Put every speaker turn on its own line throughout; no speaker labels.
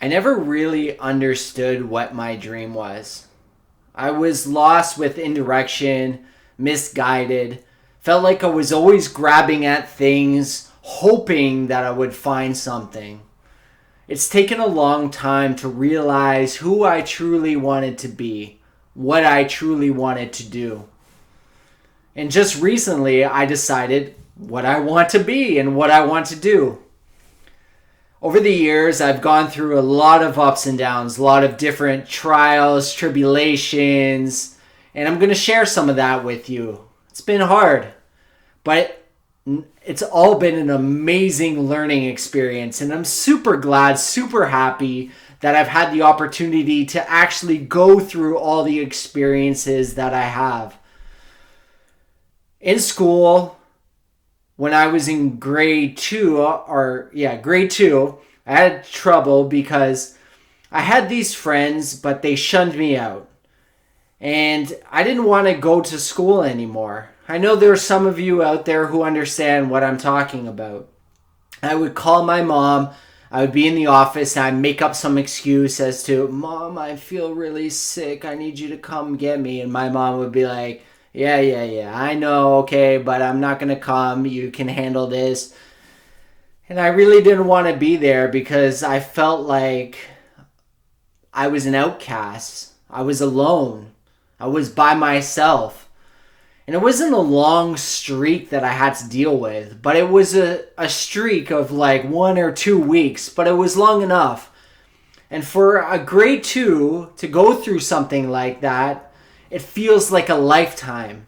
I never really understood what my dream was. I was lost within direction, misguided, felt like I was always grabbing at things, hoping that I would find something. It's taken a long time to realize who I truly wanted to be, what I truly wanted to do. And just recently, I decided what I want to be and what I want to do. Over the years, I've gone through a lot of ups and downs, a lot of different trials, tribulations, and I'm going to share some of that with you. It's been hard, but it's all been an amazing learning experience, and I'm super glad, super happy that I've had the opportunity to actually go through all the experiences that I have. In school, when I was in grade two, I had trouble because I had these friends, but they shunned me out. And I didn't want to go to school anymore. I know there are some of you out there who understand what I'm talking about. I would call my mom. I would be in the office and I'd make up some excuse as to, Mom, I feel really sick. I need you to come get me. And my mom would be like, yeah, I know, okay, but I'm not going to come. You can handle this. And I really didn't want to be there because I felt like I was an outcast. I was alone. I was by myself. And it wasn't a long streak that I had to deal with, but it was a streak of like 1 or 2 weeks, but it was long enough. And for a grade 2 to go through something like that, it feels like a lifetime.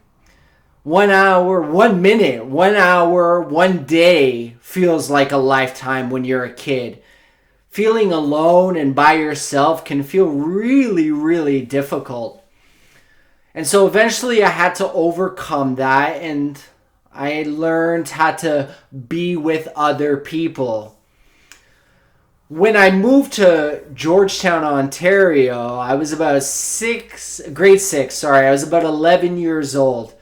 1 hour, 1 minute, 1 hour, 1 day feels like a lifetime when you're a kid. Feeling alone and by yourself can feel really, really difficult. And so eventually I had to overcome that, and I learned how to be with other people. When I moved to Georgetown, Ontario, I was about grade 6, I was about 11 years old.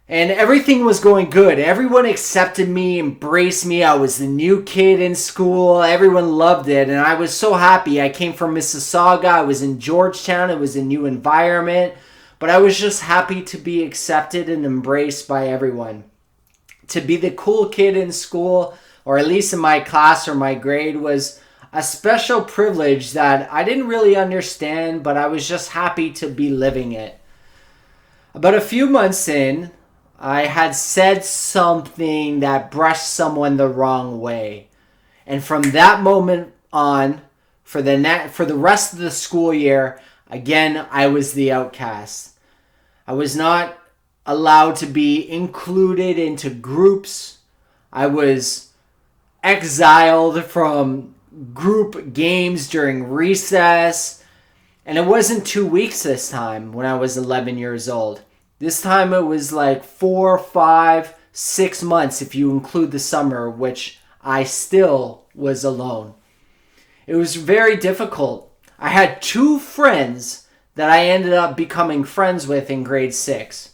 And everything was going good. Everyone accepted me, embraced me. I was the new kid in school. Everyone loved it. And I was so happy. I came from Mississauga. I was in Georgetown. It was a new environment. But I was just happy to be accepted and embraced by everyone. To be the cool kid in school, or at least in my class or my grade, was a special privilege that I didn't really understand, but I was just happy to be living it. About a few months in, I had said something that brushed someone the wrong way. And from that moment on, for the rest of the school year, again, I was the outcast. I was not allowed to be included into groups. I was exiled from group games during recess. And it wasn't 2 weeks this time when I was 11 years old. This time it was like 4, 5, 6 months if you include the summer, which I still was alone. It was very difficult. I had 2 friends that I ended up becoming friends with in grade 6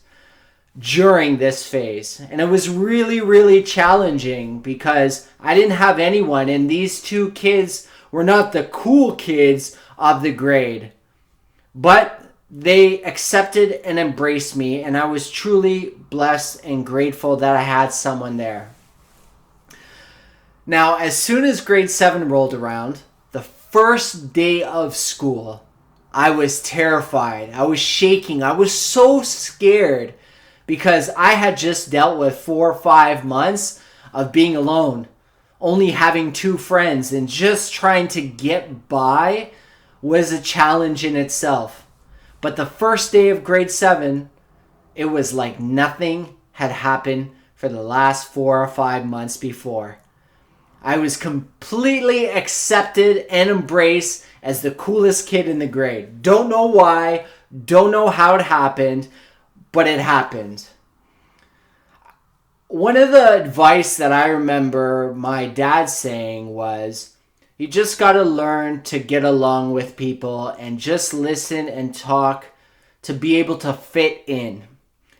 during this phase. And it was really, really challenging because I didn't have anyone, and these 2 kids were not the cool kids of the grade. But they accepted and embraced me, and I was truly blessed and grateful that I had someone there. Now, as soon as grade 7 rolled around, the first day of school, I was terrified. I was shaking. I was so scared because I had just dealt with 4 or 5 months of being alone, only having 2 friends, and just trying to get by was a challenge in itself. But the first day of grade 7, it was like nothing had happened for the last 4 or 5 months before. I was completely accepted and embraced as the coolest kid in the grade. Don't know why, don't know how it happened, but it happened. One of the advice that I remember my dad saying was, you just got to learn to get along with people and just listen and talk to be able to fit in.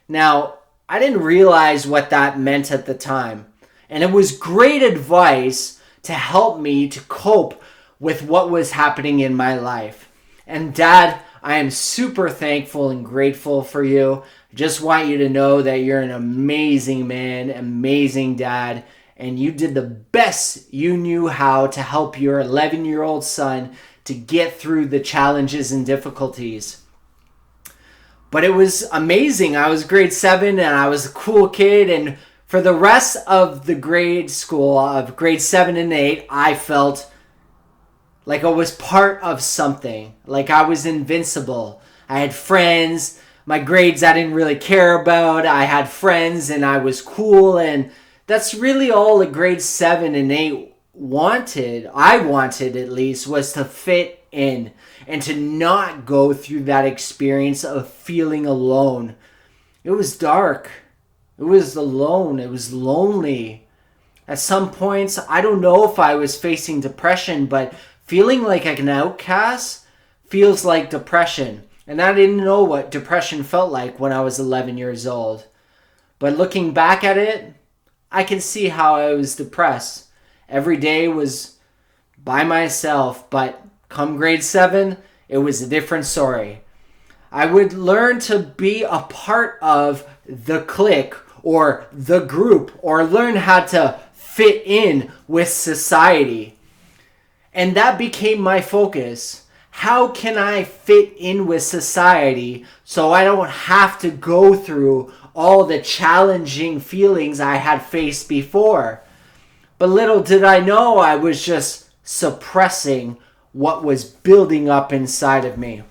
Now, I didn't realize what that meant at the time. And it was great advice to help me to cope with what was happening in my life. And Dad, I am super thankful and grateful for you. I just want you to know that you're an amazing man, amazing dad, and you did the best you knew how to help your 11-year-old son to get through the challenges and difficulties. But it was amazing. I was grade 7 and I was a cool kid, and for the rest of the grade school of grade 7 and 8, I felt like I was part of something, like I was invincible. I had friends. My grades I didn't really care about. I had friends and I was cool, and that's really all a grade 7 and 8 wanted. I wanted, at least, was to fit in and to not go through that experience of feeling alone. It was dark. It was alone. It was lonely. At some points, I don't know if I was facing depression, but feeling like an outcast feels like depression. And I didn't know what depression felt like when I was 11 years old. But looking back at it, I can see how I was depressed. Every day was by myself, but come grade 7, it was a different story. I would learn to be a part of the clique or the group, or learn how to fit in with society. And that became my focus. How can I fit in with society so I don't have to go through all the challenging feelings I had faced before? But little did I know I was just suppressing what was building up inside of me.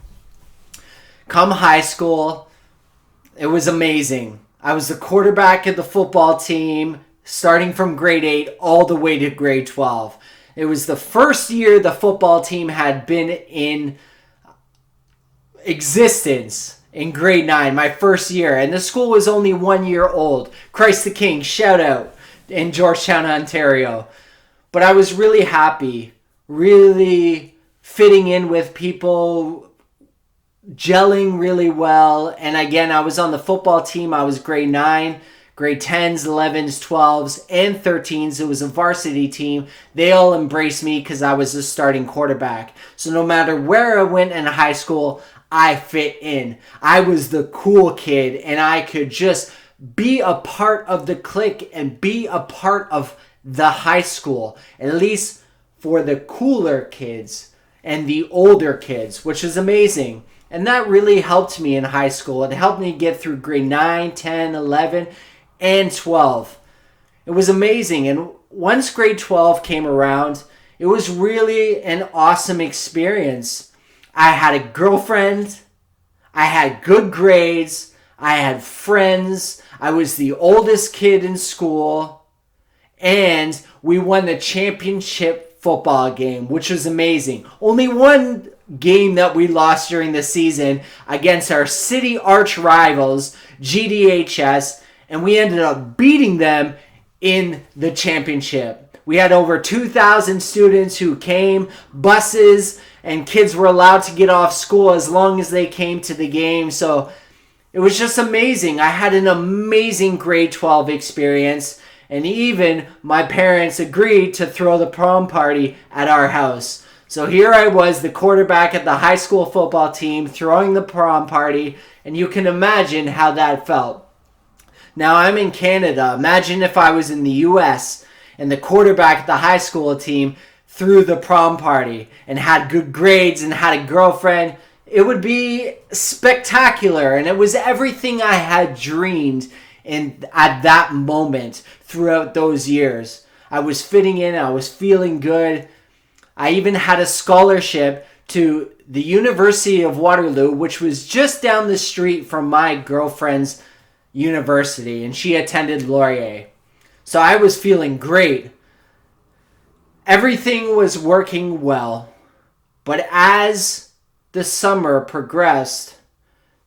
Come high school, it was amazing. I was the quarterback of the football team, starting from grade 8 all the way to grade 12. It was the first year the football team had been in existence in grade 9, my first year. And the school was only 1 year old. Christ the King, shout out, in Georgetown, Ontario. But I was really happy, really fitting in with people, gelling really well. And again, I was on the football team. I was grade 9. Grade 10s, 11s, 12s, and 13s. It was a varsity team. They all embraced me because I was the starting quarterback. So no matter where I went in high school, I fit in. I was the cool kid, and I could just be a part of the clique and be a part of the high school, at least for the cooler kids and the older kids, which is amazing. And that really helped me in high school. It helped me get through grade 9, 10, 11, and 12. It was amazing. And once grade 12 came around, it was really an awesome experience. I had a girlfriend. I had good grades. I had friends. I was the oldest kid in school. And we won the championship football game, which was amazing. Only one game that we lost during the season against our city arch rivals, GDHS, and we ended up beating them in the championship. We had over 2,000 students who came, buses, and kids were allowed to get off school as long as they came to the game. So it was just amazing. I had an amazing grade 12 experience, and even my parents agreed to throw the prom party at our house. So here I was, the quarterback at the high school football team, throwing the prom party, and you can imagine how that felt. Now I'm in Canada. Imagine if I was in the US and the quarterback at the high school team threw the prom party and had good grades and had a girlfriend. It would be spectacular, and it was everything I had dreamed at that moment throughout those years. I was fitting in. I was feeling good. I even had a scholarship to the University of Waterloo, which was just down the street from my girlfriend's university, and she attended Laurier. So I was feeling great. Everything was working well. But as the summer progressed,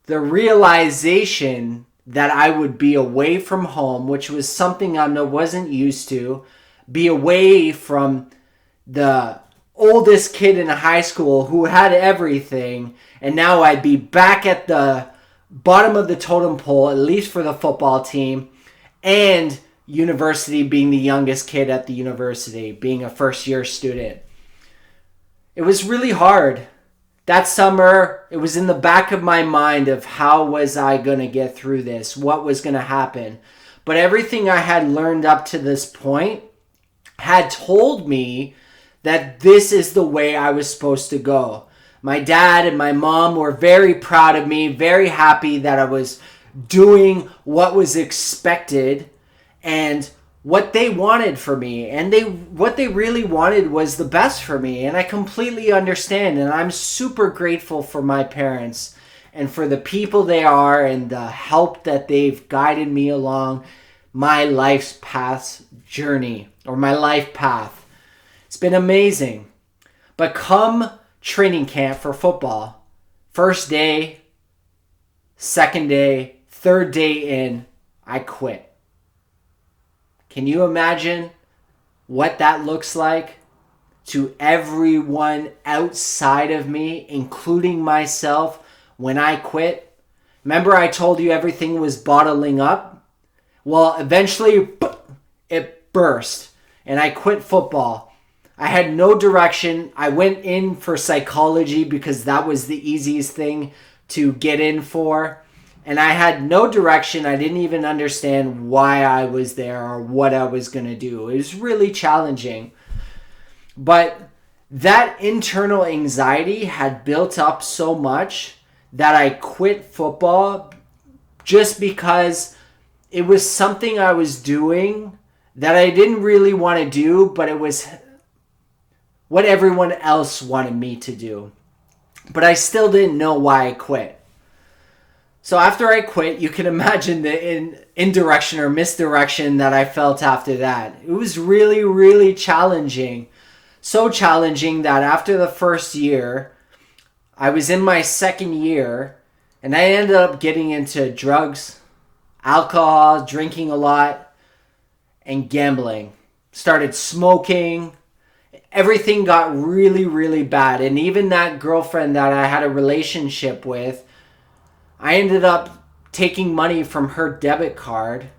the realization that I would be away from home, which was something I wasn't used to, be away from the oldest kid in high school who had everything, and now I'd be back at the bottom of the totem pole, at least for the football team, and university, being the youngest kid at the university, being a first-year student. It was really hard. That summer, it was in the back of my mind of how was I going to get through this? What was going to happen? But everything I had learned up to this point had told me that this is the way I was supposed to go. My dad and my mom were very proud of me, very happy that I was doing what was expected and what they wanted for me. And what they really wanted was the best for me. And I completely understand. And I'm super grateful for my parents and for the people they are and the help that they've guided me along my life's path journey or my life path. It's been amazing. But come training camp for football, first day, second day, third day in, I quit. Can you imagine what that looks like to everyone outside of me, including myself, when I quit? Remember I told you everything was bottling up? Well, eventually it burst and I quit football. I had no direction. I went in for psychology because that was the easiest thing to get in for. And I had no direction. I didn't even understand why I was there or what I was going to do. It was really challenging. But that internal anxiety had built up so much that I quit football just because it was something I was doing that I didn't really want to do, but it was what everyone else wanted me to do. But I still didn't know why I quit. So after I quit, you can imagine the indirection or misdirection that I felt after that. It was really, really challenging. So challenging that after the first year, I was in my second year, and I ended up getting into drugs, alcohol, drinking a lot, and gambling. Started smoking. Everything got really, really bad. And even that girlfriend that I had a relationship with, I ended up taking money from her debit card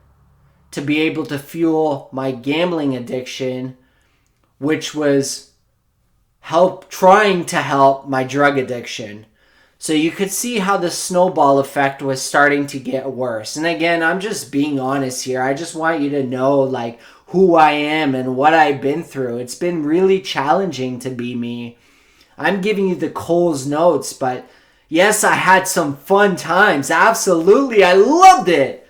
to be able to fuel my gambling addiction, which was trying to help my drug addiction. So you could see how the snowball effect was starting to get worse. And again, I'm just being honest here. I just want you to know who I am and what I've been through. It's been really challenging to be me. I'm giving you the Coles notes, but yes, I had some fun times. Absolutely, I loved it.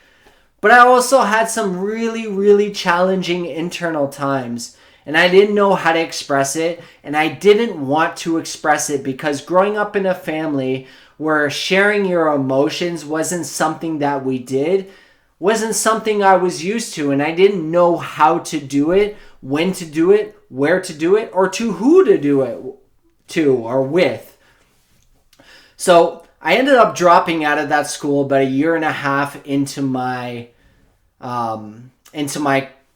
But I also had some really, really challenging internal times. And I didn't know how to express it. And I didn't want to express it because growing up in a family where sharing your emotions wasn't something that we did, wasn't something I was used to. And I didn't know how to do it, when to do it, where to do it, or to who to do it to or with. So I ended up dropping out of that school about a year and a half into my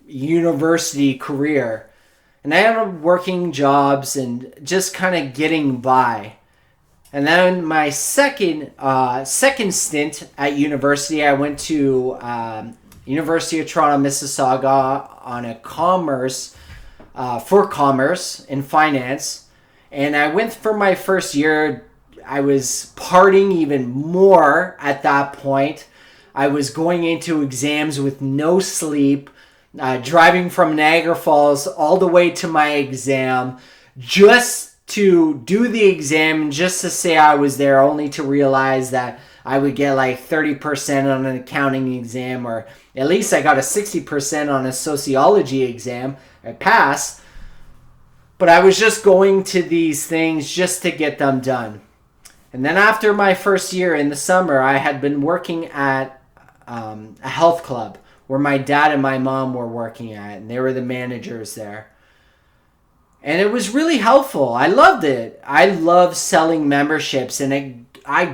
university career. And I ended up working jobs and just kind of getting by. And then my second stint at university, I went to University of Toronto, Mississauga on a commerce in finance. And I went for my first year. I was partying even more at that point. I was going into exams with no sleep, driving from Niagara Falls all the way to my exam just to do the exam and just to say I was there, only to realize that I would get 30% on an accounting exam, or at least I got a 60% on a sociology exam. I passed. But I was just going to these things just to get them done. And then after my first year in the summer, I had been working at a health club where my dad and my mom were working at, and they were the managers there. And it was really helpful. I loved it. I love selling memberships, and I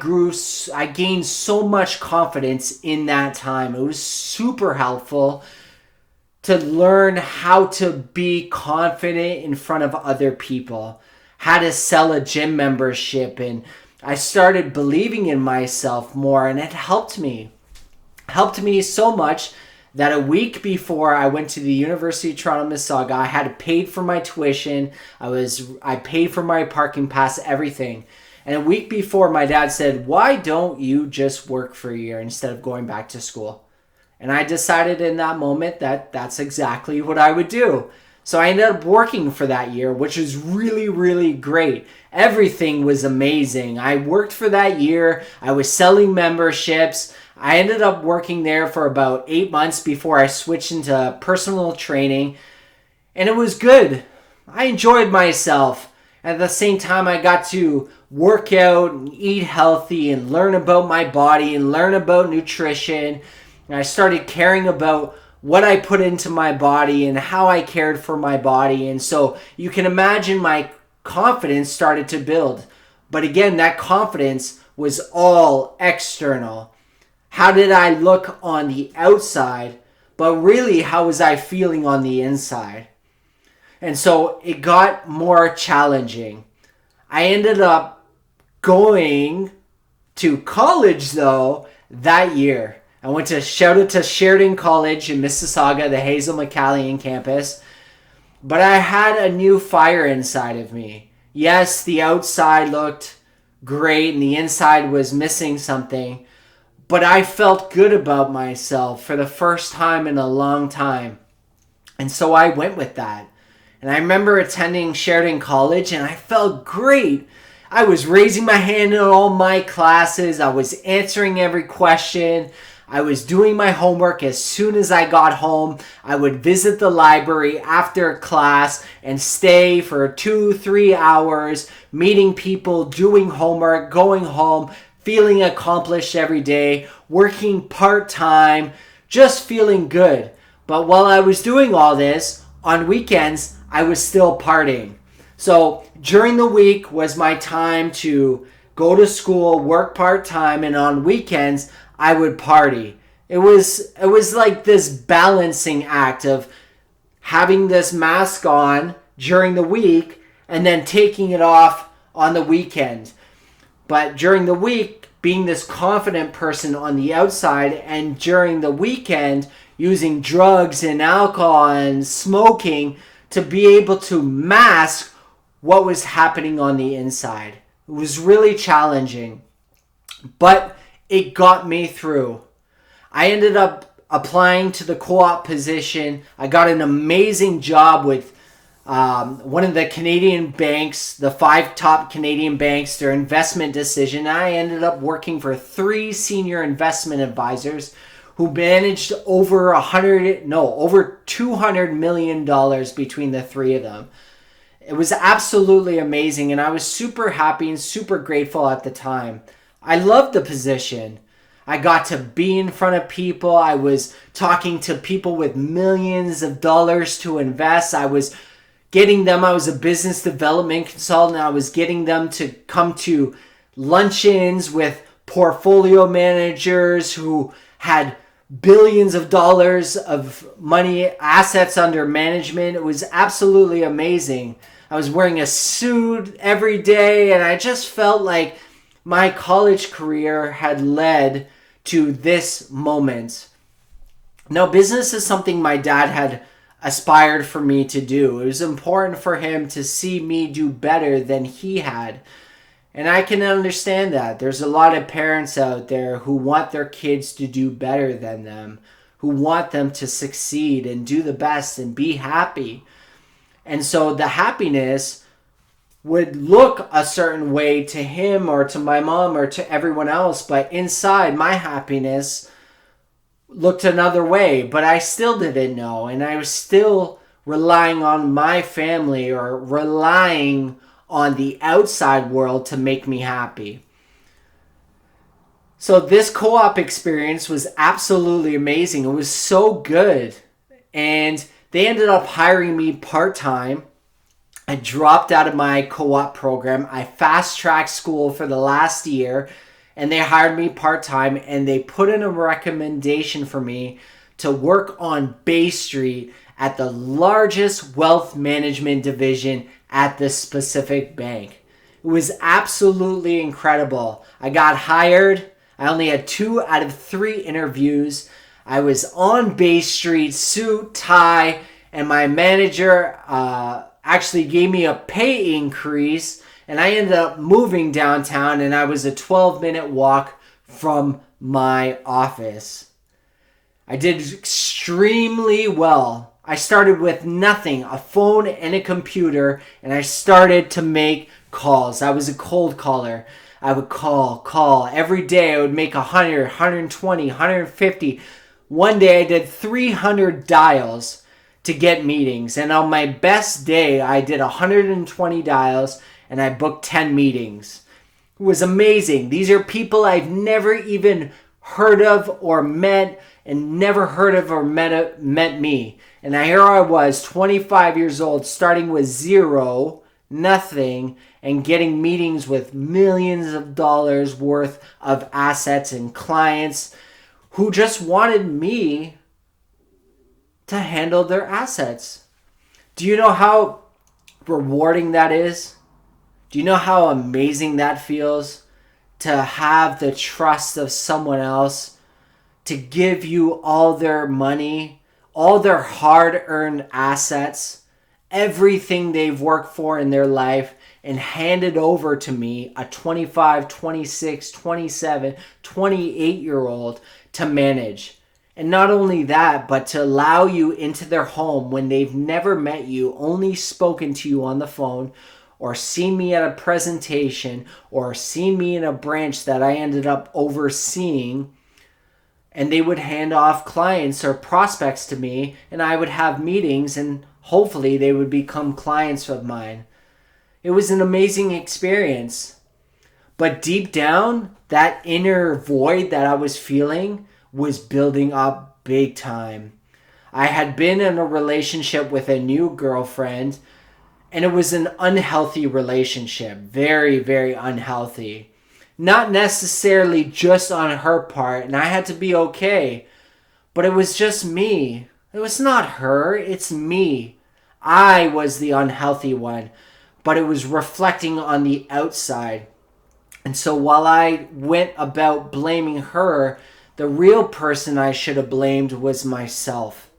gained so much confidence in that time. It was super helpful to learn how to be confident in front of other people, how to sell a gym membership, and I started believing in myself more, and it helped me so much that a week before I went to the University of Toronto, Mississauga, I had paid for my tuition. I paid for my parking pass, everything. And a week before, my dad said, "Why don't you just work for a year instead of going back to school?" And I decided in that moment that that's exactly what I would do. So I ended up working for that year, which was really, really great. Everything was amazing. I worked for that year. I was selling memberships. I ended up working there for about 8 months before I switched into personal training. And it was good. I enjoyed myself. At the same time, I got to work out and eat healthy and learn about my body and learn about nutrition. And I started caring about what I put into my body and how I cared for my body. And so you can imagine my confidence started to build. But again, that confidence was all external. How did I look on the outside? But really, how was I feeling on the inside? And so it got more challenging. I ended up going to college, though, that year. I went to Sheridan College in Mississauga, the Hazel McCallion campus. But I had a new fire inside of me. Yes, the outside looked great and the inside was missing something. But I felt good about myself for the first time in a long time. And so I went with that. And I remember attending Sheridan College and I felt great. I was raising my hand in all my classes. I was answering every question. I was doing my homework as soon as I got home. I would visit the library after class and stay for 2-3 hours, meeting people, doing homework, going home, feeling accomplished every day, working part-time, just feeling good. But while I was doing all this, on weekends, I was still partying. So during the week was my time to go to school, work part-time, and on weekends, I would party. It was like this balancing act of having this mask on during the week and then taking it off on the weekend. But during the week, being this confident person on the outside, and during the weekend, using drugs and alcohol and smoking to be able to mask what was happening on the inside. It was really challenging, but it got me through. I ended up applying to the co-op position. I got an amazing job with one of the Canadian banks, the 5 top Canadian banks, their investment decision. I ended up working for 3 senior investment advisors who managed over $200 million between the 3 of them. It was absolutely amazing, and I was super happy and super grateful at the time. I loved the position. I got to be in front of people. I was talking to people with millions of dollars to invest. I was a business development consultant. I was getting them to come to luncheons with portfolio managers who had billions of dollars of money, assets under management. It was absolutely amazing. I was wearing a suit every day, and I just felt like my college career had led to this moment. Now, business is something my dad had aspired for me to do. It was important for him to see me do better than he had. And I can understand that. There's a lot of parents out there who want their kids to do better than them, who want them to succeed and do the best and be happy. And so the happiness would look a certain way to him or to my mom or to everyone else, but inside, my happiness looked another way. But I still didn't know, and I was still relying on my family or relying on the outside world to make me happy. So this co-op experience was absolutely amazing. It was so good, and they ended up hiring me part-time. I dropped out of my co-op program. I fast-tracked school for the last year, and they hired me part-time, and they put in a recommendation for me to work on Bay Street at the largest wealth management division at this specific bank. It was absolutely incredible. I got hired. I only had 2 out of 3 interviews. I was on Bay Street, suit, tie, and my manager actually gave me a pay increase, and I ended up moving downtown, and I was a 12-minute walk from my office. I did extremely well. I started with nothing, a phone and a computer, and I started to make calls. I was a cold caller. I would call. Every day I would make 100, 120, 150. One day I did 300 dials to get meetings. And on my best day, I did 120 dials and I booked 10 meetings. It was amazing. These are people I've never even heard of or met, and never heard of or met me. And here I was, 25 years old, starting with zero, nothing, and getting meetings with millions of dollars worth of assets and clients who just wanted me to handle their assets. Do you know how rewarding that is? Do you know how amazing that feels? To have the trust of someone else to give you all their money, all their hard-earned assets, everything they've worked for in their life, and hand it over to me, a 25, 26, 27, 28-year-old, to manage. And not only that, but to allow you into their home when they've never met you, only spoken to you on the phone, or seen me at a presentation, or seen me in a branch that I ended up overseeing. And they would hand off clients or prospects to me, and I would have meetings, and hopefully they would become clients of mine. It was an amazing experience. But deep down, that inner void that I was feeling was building up big time. I had been in a relationship with a new girlfriend, and it was an unhealthy relationship. Very, very unhealthy. Not necessarily just on her part, and I had to be okay. But it was just me. It was not her, it's me. I was the unhealthy one, but it was reflecting on the outside. And so while I went about blaming her, the real person I should have blamed was myself.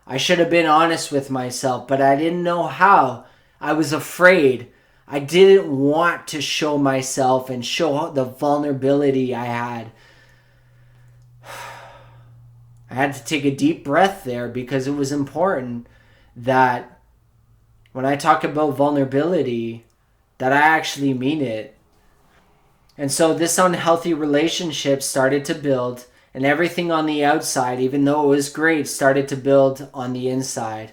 I should have been honest with myself, but I didn't know how. I was afraid. I didn't want to show myself and show the vulnerability I had. I had to take a deep breath there because it was important that when I talk about vulnerability, that I actually mean it. And so this unhealthy relationship started to build, and everything on the outside, even though it was great, started to build on the inside.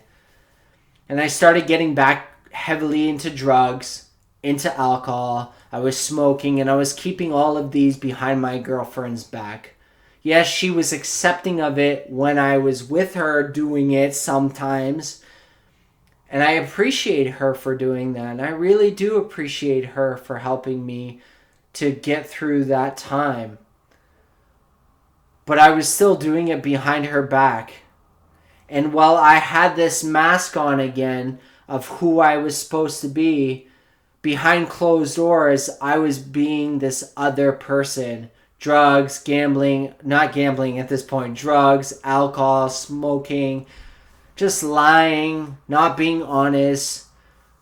And I started getting back heavily into drugs, into alcohol. I was smoking, and I was keeping all of these behind my girlfriend's back. Yes, she was accepting of it when I was with her doing it sometimes. And I appreciate her for doing that. And I really do appreciate her for helping me to get through that time. But I was still doing it behind her back. And while I had this mask on again of who I was supposed to be, behind closed doors, I was being this other person. Drugs, gambling, not gambling at this point, drugs, alcohol, smoking, just lying, not being honest,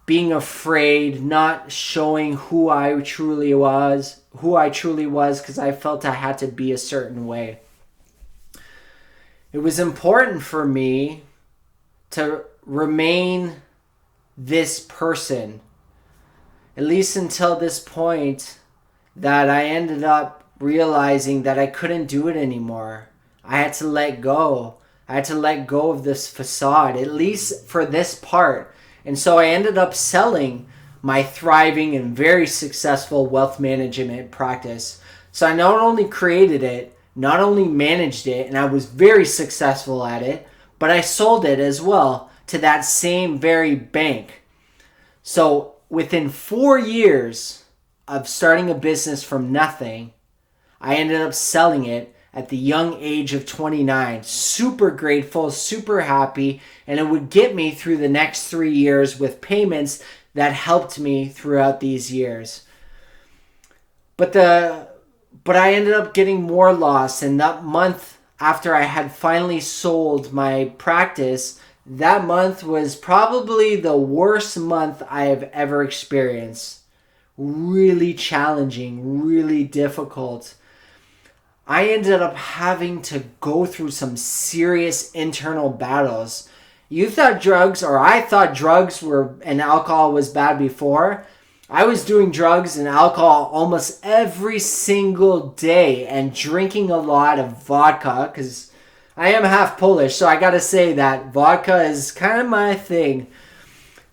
being afraid, not showing who I truly was because I felt I had to be a certain way. It was important for me to remain this person, at least until this point that I ended up realizing that I couldn't do it anymore. I had to let go. I had to let go of this facade, at least for this part. And so I ended up selling my thriving and very successful wealth management practice. So I not only created it, not only managed it, and I was very successful at it, but I sold it as well to that same very bank. So within 4 years of starting a business from nothing, I ended up selling it at the young age of 29. Super grateful, super happy, and it would get me through the next 3 years with payments that helped me throughout these years. But I ended up getting more loss, and that month after I had finally sold my practice, that month was probably the worst month I have ever experienced. Really challenging, really difficult. I ended up having to go through some serious internal battles. You thought drugs, or I thought drugs were and alcohol was bad before. I was doing drugs and alcohol almost every single day and drinking a lot of vodka because I am half Polish, so I gotta say that vodka is kind of my thing.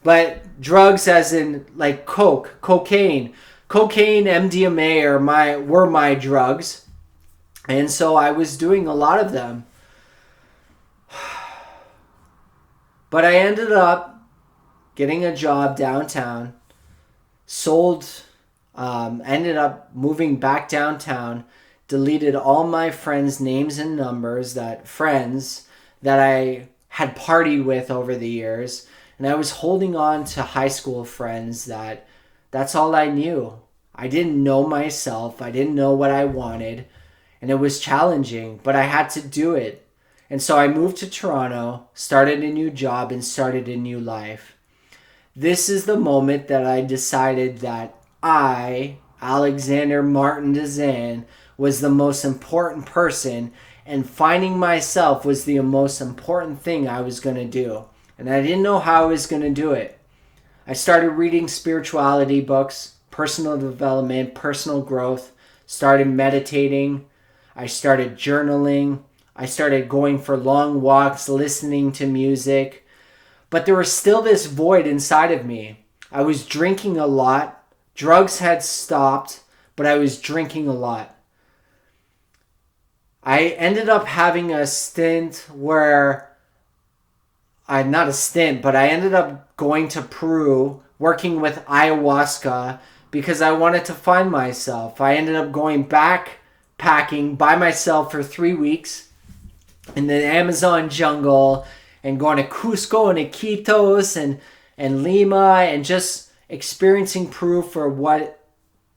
But drugs as in like cocaine, MDMA were my drugs. And so I was doing a lot of them. But I ended up getting a job downtown, ended up moving back downtown, deleted all my friends' names and numbers, friends that I had partied with over the years. And I was holding on to high school friends that's all I knew. I didn't know myself. I didn't know what I wanted. And it was challenging, but I had to do it. And so I moved to Toronto, started a new job, and started a new life. This is the moment that I decided that I, Alexander Martin Dezan, was the most important person, and finding myself was the most important thing I was going to do. And I didn't know how I was going to do it. I started reading spirituality books, personal development, personal growth, started meditating. I started journaling. I started going for long walks, listening to music. But there was still this void inside of me. I was drinking a lot. Drugs had stopped, but I was drinking a lot. I ended up having a stint where, not a stint, but I ended up going to Peru, working with ayahuasca because I wanted to find myself. I ended up going backpacking by myself for 3 weeks in the Amazon jungle and going to Cusco and Iquitos and Lima and just experiencing Peru for what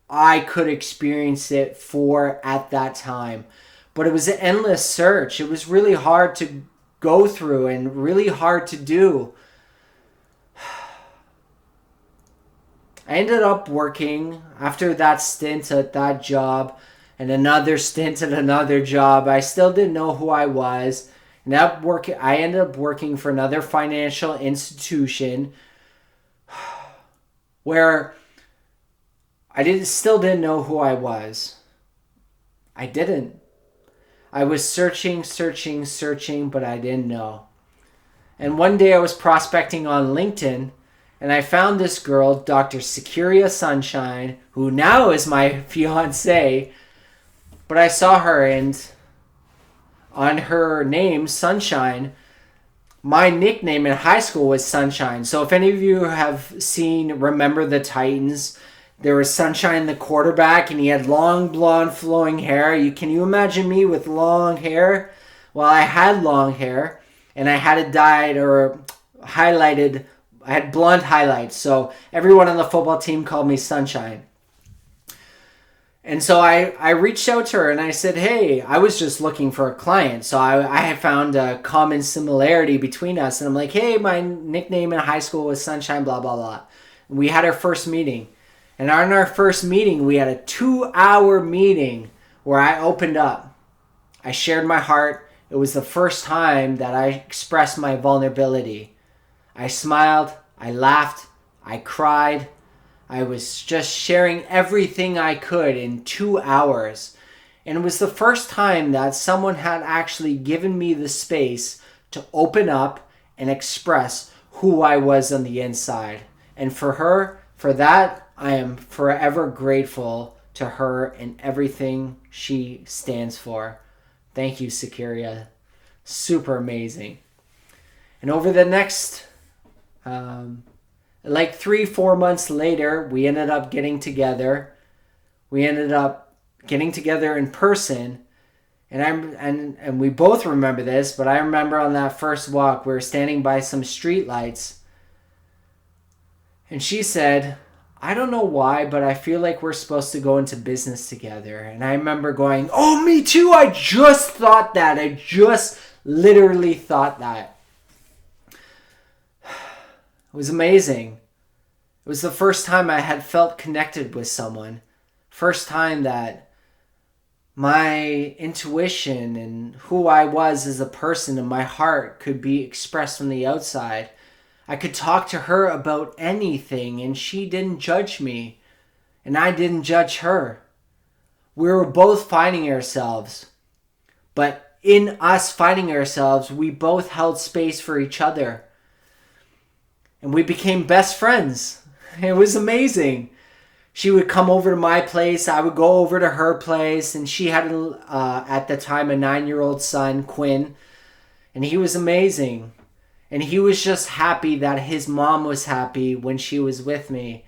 I could experience it for at that time. But it was an endless search. It was really hard to go through and really hard to do. I ended up working after that stint at that job and another stint at another job. I still didn't know who I was. I ended up working for another financial institution where I still didn't know who I was. I didn't. I was searching, but I didn't know. And one day I was prospecting on LinkedIn, and I found this girl, Dr. Securia Sunshine, who now is my fiancée. But I saw her, and on her name, Sunshine, my nickname in high school was Sunshine. So if any of you have Remember the Titans, there was Sunshine, the quarterback, and he had long, blonde, flowing hair. Can you imagine me with long hair? Well, I had long hair, and I had it dyed or highlighted. I had blonde highlights, so everyone on the football team called me Sunshine. And so I reached out to her, and I said, hey, I was just looking for a client. So I had found a common similarity between us, and I'm like, hey, my nickname in high school was Sunshine, blah, blah, blah. We had our first meeting. And on our first meeting, we had a 2-hour meeting where I opened up. I shared my heart. It was the first time that I expressed my vulnerability. I smiled. I laughed. I cried. I was just sharing everything I could in 2 hours. And it was the first time that someone had actually given me the space to open up and express who I was on the inside. And for that, I am forever grateful to her and everything she stands for. Thank you, Securia. Super amazing. And over the next, 3-4 months later, we ended up getting together. We ended up getting together in person. And we both remember this, but I remember on that first walk, we were standing by some streetlights. And she said, I don't know why, but I feel like we're supposed to go into business together. And I remember going, oh, me too. I just thought that. I just literally thought that. It was amazing. It was the first time I had felt connected with someone. First time that my intuition and who I was as a person and my heart could be expressed from the outside. I could talk to her about anything and she didn't judge me and I didn't judge her. We were both finding ourselves, but in us finding ourselves, we both held space for each other and we became best friends. It was amazing. She would come over to my place. I would go over to her place. And she had, at the time, a 9-year-old son, Quinn. And he was amazing. And he was just happy that his mom was happy when she was with me.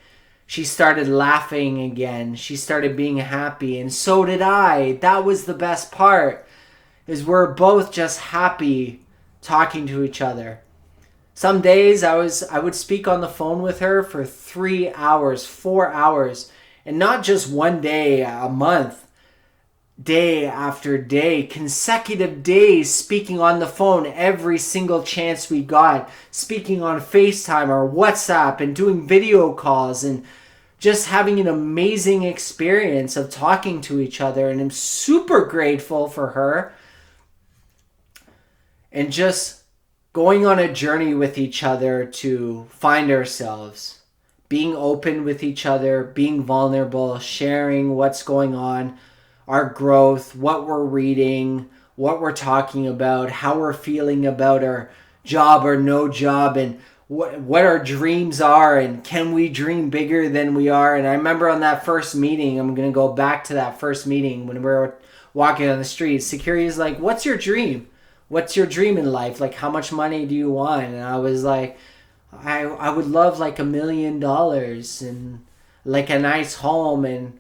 She started laughing again. She started being happy. And so did I. That was the best part. Is we're both just happy talking to each other. Some days I would speak on the phone with her for 3 hours, 4 hours, and not just one day, a month, day after day, consecutive days speaking on the phone every single chance we got, speaking on FaceTime or WhatsApp and doing video calls and just having an amazing experience of talking to each other. And I'm super grateful for her and just going on a journey with each other to find ourselves, being open with each other, being vulnerable, sharing what's going on, our growth, what we're reading, what we're talking about, how we're feeling about our job or no job, and what our dreams are, and can we dream bigger than we are. And I remember on that first meeting, I'm going to go back to that first meeting when we were walking on the street, security is like, what's your dream? What's your dream in life? Like, how much money do you want? And I was like, I would love like $1 million and like a nice home. And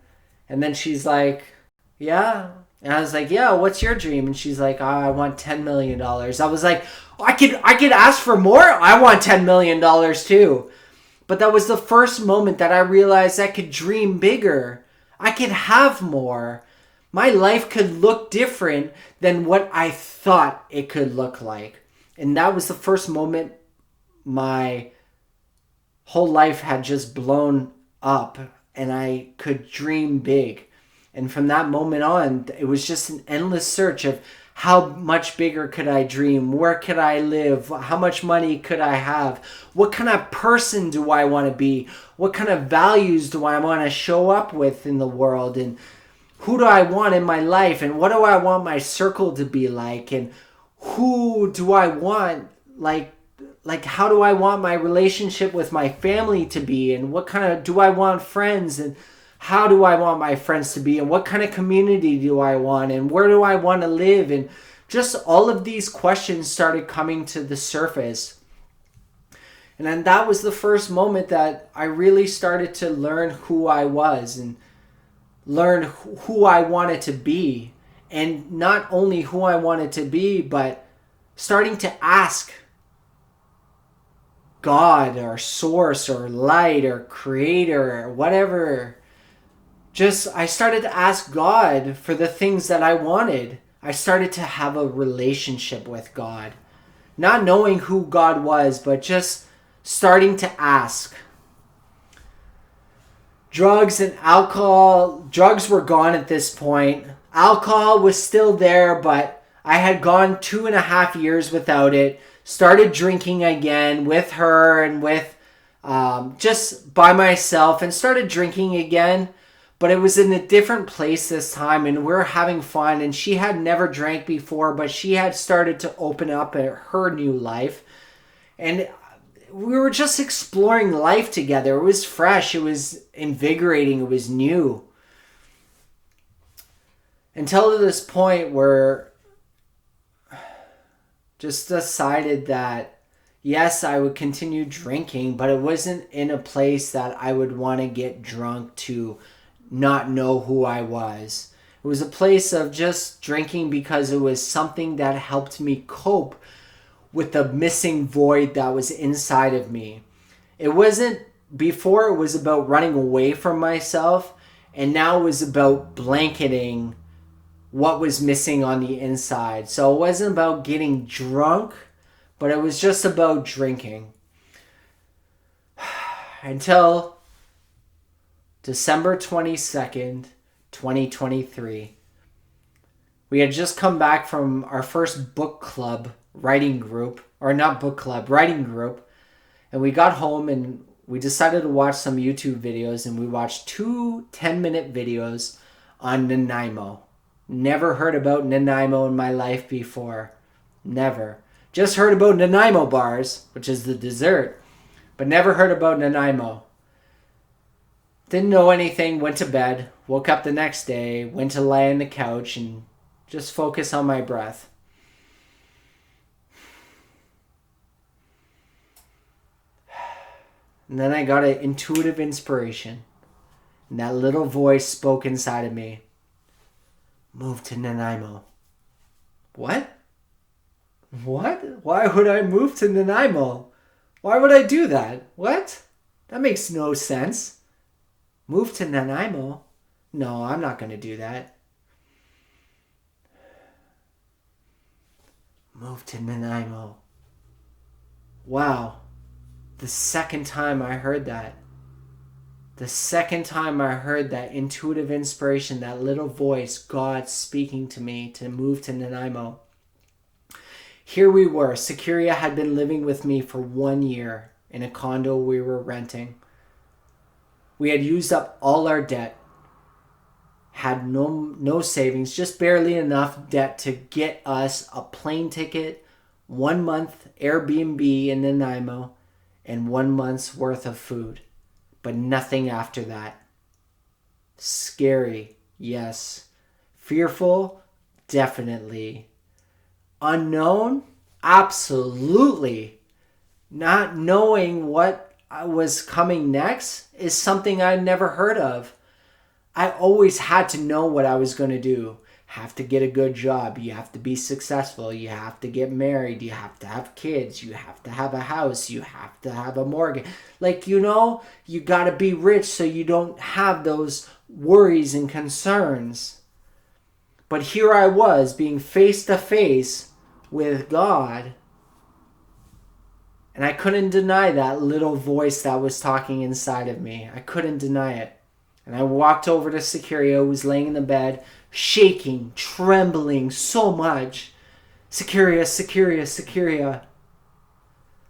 then she's like, yeah. And I was like, yeah, what's your dream? And she's like, I want $10 million. I was like, I could ask for more. I want $10 million too. But that was the first moment that I realized I could dream bigger. I could have more. My life could look different than what I thought it could look like. And that was the first moment my whole life had just blown up and I could dream big. And from that moment on, it was just an endless search of how much bigger could I dream? Where could I live? How much money could I have? What kind of person do I want to be? What kind of values do I want to show up with in the world? And who do I want in my life? And what do I want my circle to be like? And who do I want, like how do I want my relationship with my family to be? And what kind of, do I want friends? And how do I want my friends to be? And what kind of community do I want? And where do I want to live? And just all of these questions started coming to the surface. And then that was the first moment that I really started to learn who I was and learn who I wanted to be. And not only who I wanted to be, but starting to ask God or source or light or creator or whatever. Just, I started to ask God for the things that I wanted. I started to have a relationship with God. Not knowing who God was, but just starting to ask. Drugs and alcohol, drugs were gone at this point. Alcohol was still there, but I had gone 2.5 years without it. Started drinking again with her and with just by myself and started drinking again. But it was in a different place this time and we were having fun. And she had never drank before, but she had started to open up her new life. And we were just exploring life together. It was fresh. It was invigorating. It was new. Until this point where just decided that, yes, I would continue drinking, but it wasn't in a place that I would want to get drunk to not know who I was. It was a place of just drinking because it was something that helped me cope with the missing void that was inside of me. It wasn't before it was about running away from myself, and now it was about blanketing what was missing on the inside. So it wasn't about getting drunk, but it was just about drinking. Until December 22nd, 2023. We had just come back from our first book club writing group, or not book club, writing group. And we got home and we decided to watch some YouTube videos, and we watched 2 10-minute videos on Nanaimo. Never heard about Nanaimo in my life before. Never. Just heard about Nanaimo bars, which is the dessert, but never heard about Nanaimo. Didn't know anything, went to bed, woke up the next day, went to lie on the couch and just focus on my breath. And then I got an intuitive inspiration. And that little voice spoke inside of me. Move to Nanaimo. What? What? Why would I move to Nanaimo? Why would I do that? What? That makes no sense. Move to Nanaimo? No, I'm not going to do that. Move to Nanaimo. Wow. The second time I heard that. The second time I heard that intuitive inspiration, that little voice, God speaking to me to move to Nanaimo. Here we were. Securia had been living with me for 1 year in a condo we were renting. We had used up all our debt. Had no savings, just barely enough debt to get us a plane ticket, 1 month Airbnb in Nanaimo, and 1 month's worth of food. But nothing after that. Scary, yes. Fearful, definitely. Unknown, absolutely. Not knowing what was coming next is something I'd never heard of. I always had to know what I was going to do. Have to get a good job. You have to be successful. You have to get married. You have to have kids. You have to have a house. You have to have a mortgage. You got to be rich so you don't have those worries and concerns. But here I was being face to face with God. And I couldn't deny that little voice that was talking inside of me. I couldn't deny it. And I walked over to Securia, who was laying in the bed, shaking, trembling so much. Securia, Securia, Securia.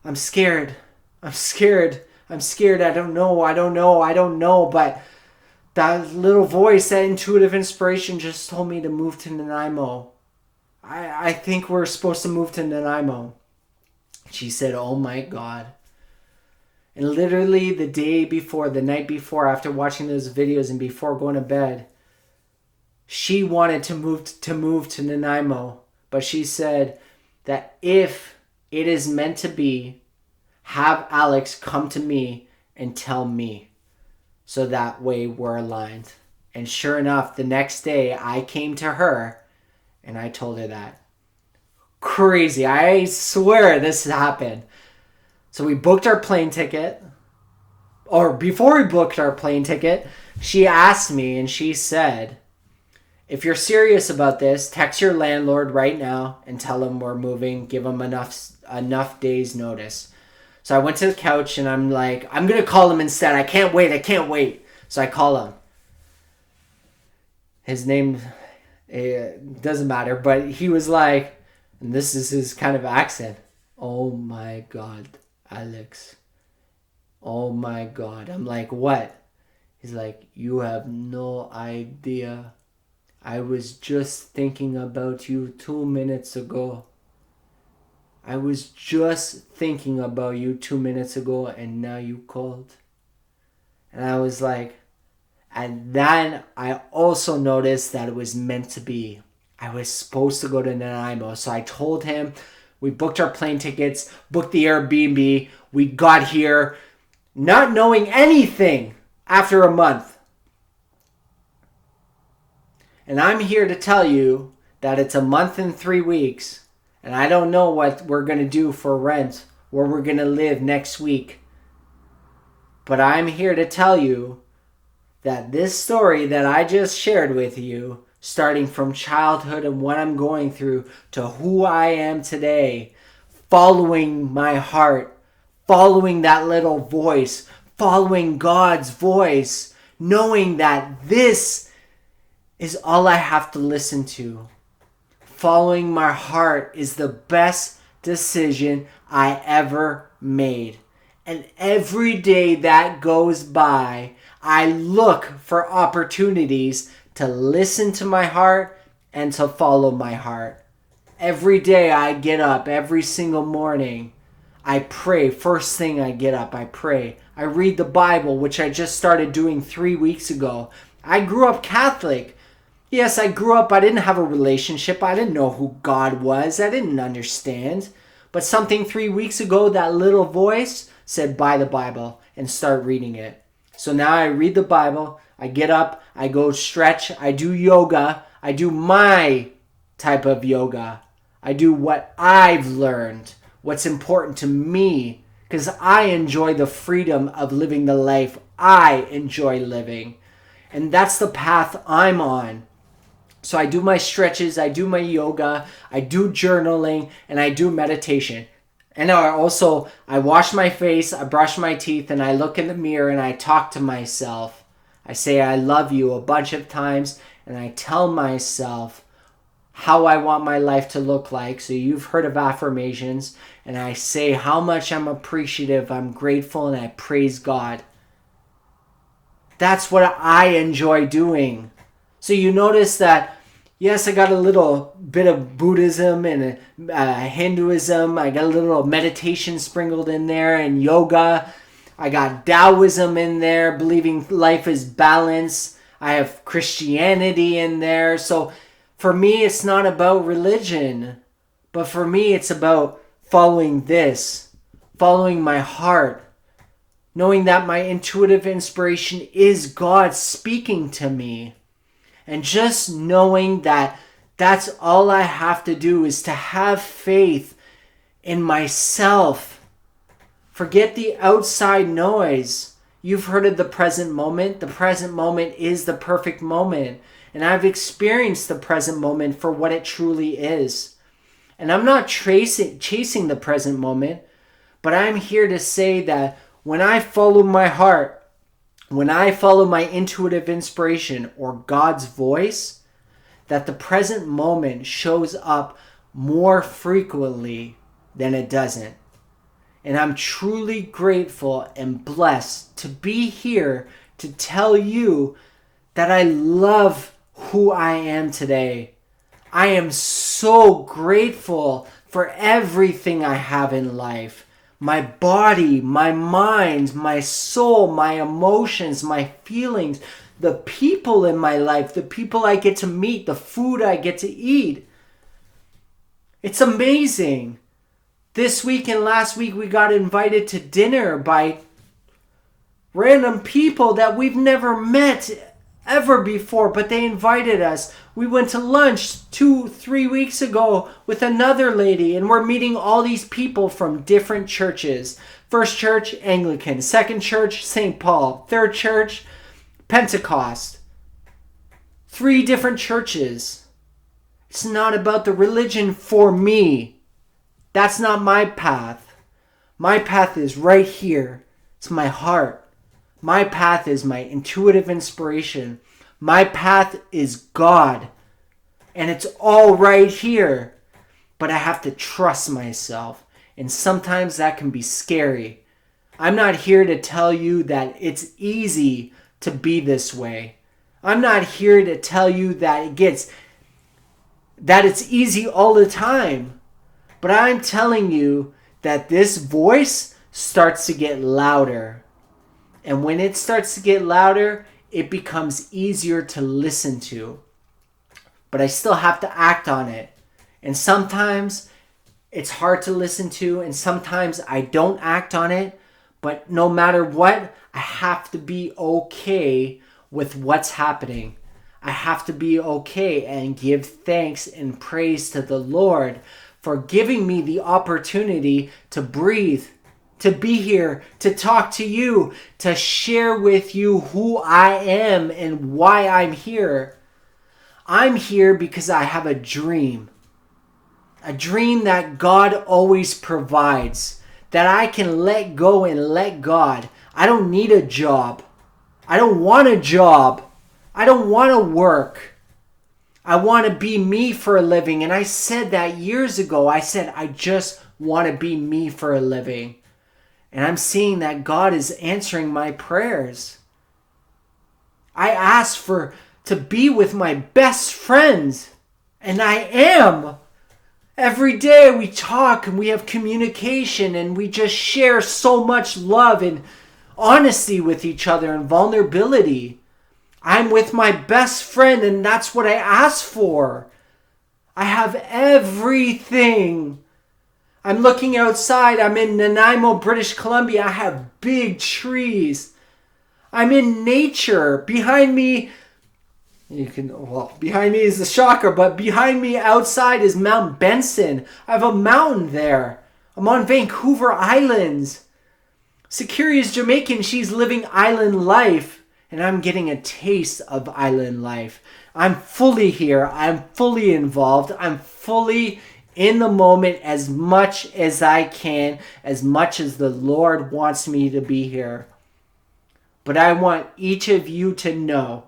I'm scared. I'm scared. I'm scared. I don't know. But that little voice, that intuitive inspiration just told me to move to Nanaimo. I think we're supposed to move to Nanaimo. She said, oh my God. And literally the night before, after watching those videos and before going to bed, she wanted to move to Nanaimo. But she said that if it is meant to be, have Alex come to me and tell me. So that way we're aligned. And sure enough, the next day I came to her and I told her that. Crazy. I swear this happened. So we booked our plane ticket. Or before we booked our plane ticket, she asked me and she said, if you're serious about this, text your landlord right now and tell him we're moving. Give him enough days notice. So I went to the couch and I'm like, I'm going to call him instead. I can't wait. So I call him. His name, it doesn't matter, but he was like, and this is his kind of accent. Oh my God, Alex. Oh my God. I'm like, what? He's like, you have no idea. I was just thinking about you 2 minutes ago. I was just thinking about you 2 minutes ago and now you called. And I was like, and then I also noticed that it was meant to be. I was supposed to go to Nanaimo. So I told him, we booked our plane tickets, booked the Airbnb. We got here not knowing anything after a month. And I'm here to tell you that it's a month and 3 weeks. And I don't know what we're going to do for rent, where we're going to live next week. But I'm here to tell you that this story that I just shared with you, starting from childhood and what I'm going through to who I am today, following my heart, following that little voice, following God's voice, knowing that this is all I have to listen to. Following my heart is the best decision I ever made. And every day that goes by, I look for opportunities to listen to my heart and to follow my heart. Every day I get up, every single morning, I pray. First thing I get up, I pray. I read the Bible, which I just started doing 3 weeks ago. I grew up Catholic. Yes, I grew up, I didn't have a relationship. I didn't know who God was. I didn't understand. But something 3 weeks ago, that little voice said, buy the Bible and start reading it. So now I read the Bible, I get up, I go stretch, I do yoga, I do my type of yoga. I do what I've learned, what's important to me, because I enjoy the freedom of living the life I enjoy living. And that's the path I'm on. So I do my stretches, I do my yoga, I do journaling, and I do meditation. And I wash my face, I brush my teeth, and I look in the mirror and I talk to myself. I say I love you a bunch of times, and I tell myself how I want my life to look like. So you've heard of affirmations, and I say how much I'm appreciative, I'm grateful, and I praise God. That's what I enjoy doing. So you notice that, yes, I got a little bit of Buddhism and Hinduism. I got a little meditation sprinkled in there and yoga. I got Taoism in there, believing life is balance. I have Christianity in there. So for me, it's not about religion. But for me, it's about following this, following my heart, knowing that my intuitive inspiration is God speaking to me. And just knowing that that's all I have to do is to have faith in myself. Forget the outside noise. You've heard of the present moment. The present moment is the perfect moment. And I've experienced the present moment for what it truly is. And I'm not chasing the present moment, but I'm here to say that when I follow my heart, when I follow my intuitive inspiration or God's voice, that the present moment shows up more frequently than it doesn't. And I'm truly grateful and blessed to be here to tell you that I love who I am today. I am so grateful for everything I have in life. My body, my mind, my soul, my emotions, my feelings, the people in my life, the people I get to meet, the food I get to eat. It's amazing. This week and last week we got invited to dinner by random people that we've never met ever before, but they invited us. We went to lunch 2-3 weeks ago with another lady, and we're meeting all these people from different churches. First church, Anglican. Second church, St. Paul. Third church, Pentecost. 3 different churches. It's not about the religion for me. That's not my path. My path is right here. It's my heart. My path is my intuitive inspiration. My path is God. And it's all right here. But I have to trust myself. And sometimes that can be scary. I'm not here to tell you that it's easy to be this way. I'm not here to tell you that it's easy all the time. But I'm telling you that this voice starts to get louder. And when it starts to get louder, it becomes easier to listen to. But I still have to act on it. And sometimes it's hard to listen to, and sometimes I don't act on it. But no matter what, I have to be okay with what's happening. I have to be okay and give thanks and praise to the Lord for giving me the opportunity to breathe, to be here, to talk to you, to share with you who I am and why I'm here. I'm here because I have a dream that God always provides, that I can let go and let God. I don't need a job. I don't want a job. I don't want to work. I want to be me for a living. And I said that years ago. I said, I just want to be me for a living. And I'm seeing that God is answering my prayers. I asked to be with my best friends. And I am. Every day we talk and we have communication and we just share so much love and honesty with each other and vulnerability. I'm with my best friend and that's what I asked for. I have everything. I'm looking outside. I'm in Nanaimo, British Columbia. I have big trees. I'm in nature. Behind me, behind me is the shocker, but behind me outside is Mount Benson. I have a mountain there. I'm on Vancouver Islands. Sakiri is Jamaican. She's living island life, and I'm getting a taste of island life. I'm fully here. I'm fully involved. I'm fully in the moment as much as I can, as much as the Lord wants me to be here. But I want each of you to know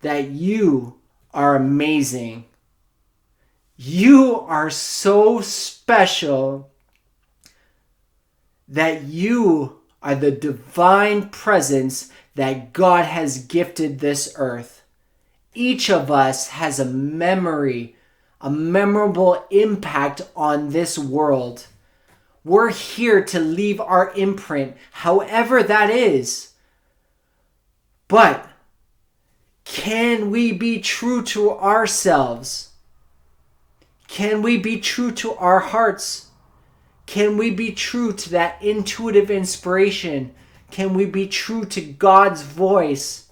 that you are amazing. You are so special, that you are the divine presence that God has gifted this earth. Each of us has a memory, a memorable impact on this world. We're here to leave our imprint, however that is. But can we be true to ourselves? Can we be true to our hearts? Can we be true to that intuitive inspiration? Can we be true to God's voice?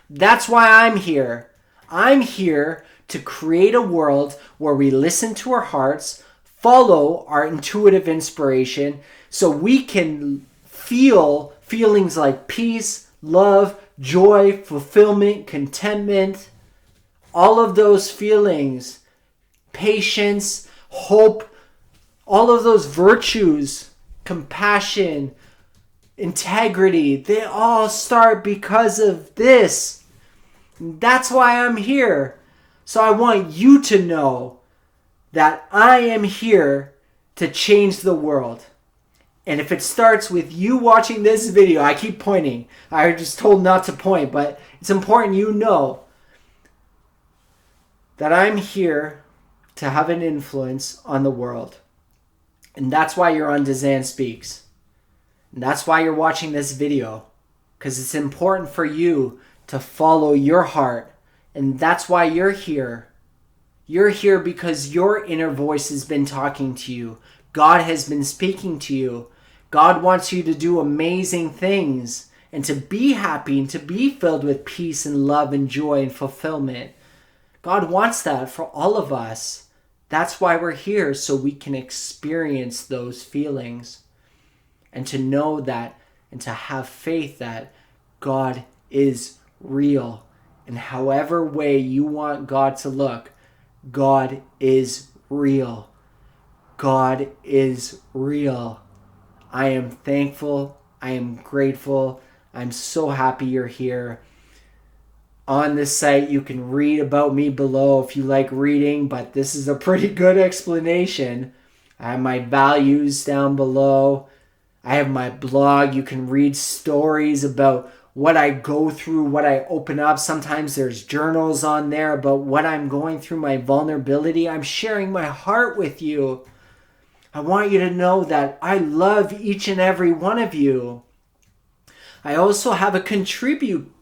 That's why I'm here. I'm here to create a world where we listen to our hearts, follow our intuitive inspiration, so we can feel feelings like peace, love, joy, fulfillment, contentment, all of those feelings, patience, hope, all of those virtues, compassion, integrity, they all start because of this. That's why I'm here. So I want you to know that I am here to change the world. And if it starts with you watching this video, I keep pointing. I was just told not to point, but it's important you know that I'm here to have an influence on the world. And that's why you're on Dezan Speaks. And that's why you're watching this video. Because it's important for you to follow your heart. And that's why you're here. You're here because your inner voice has been talking to you. God has been speaking to you. God wants you to do amazing things and to be happy and to be filled with peace and love and joy and fulfillment. God wants that for all of us. That's why we're here, so we can experience those feelings and to know that and to have faith that God is real. And however way you want God to look, God is real. God is real. I am thankful. I am grateful. I'm so happy you're here. On this site, you can read about me below if you like reading, but this is a pretty good explanation. I have my values down below. I have my blog. You can read stories about what I go through, what I open up. Sometimes there's journals on there about what I'm going through, my vulnerability. I'm sharing my heart with you. I want you to know that I love each and every one of you. I also have a contribute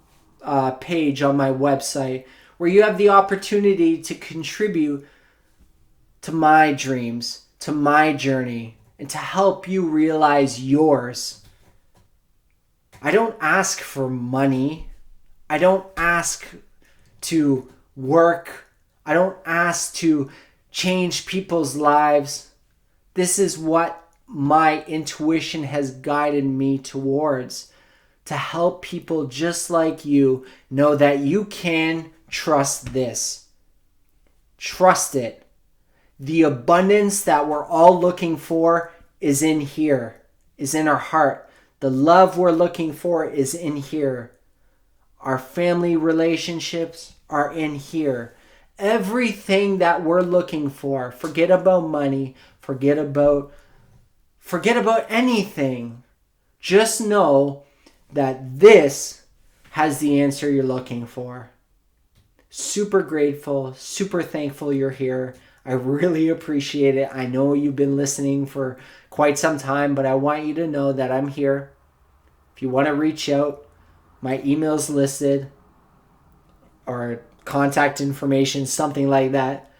page on my website where you have the opportunity to contribute to my dreams, to my journey, and to help you realize yours. I don't ask for money. I don't ask to work. I don't ask to change people's lives. This is what my intuition has guided me towards, to help people just like you know that you can trust this. Trust it. The abundance that we're all looking for is in here, is in our heart. The love we're looking for is in here. Our family relationships are in here. Everything that we're looking for, forget about money, forget about anything. Just know that this has the answer you're looking for. Super grateful, super thankful you're here. I really appreciate it. I know you've been listening for quite some time, but I want you to know that I'm here. If you want to reach out, my email's listed, or contact information, something like that.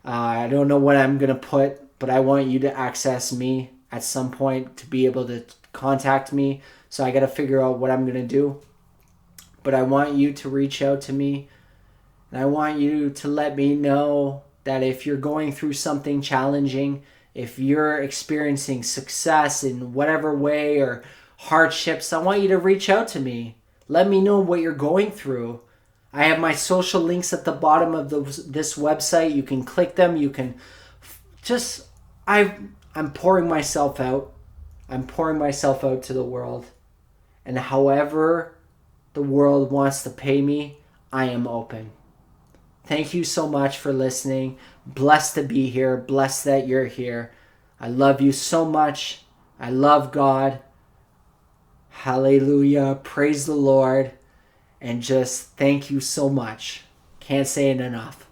I don't know what I'm going to put, but I want you to access me at some point to be able to contact me. So I got to figure out what I'm going to do. But I want you to reach out to me. And I want you to let me know that if you're going through something challenging, if you're experiencing success in whatever way or hardships, I want you to reach out to me. Let me know what you're going through. I have my social links at the bottom of this website. You can click them. You can just, I'm pouring myself out. I'm pouring myself out to the world. And however the world wants to pay me, I am open. Thank you so much for listening. Blessed to be here. Blessed that you're here. I love you so much. I love God. Hallelujah. Praise the Lord. And just thank you so much. Can't say it enough.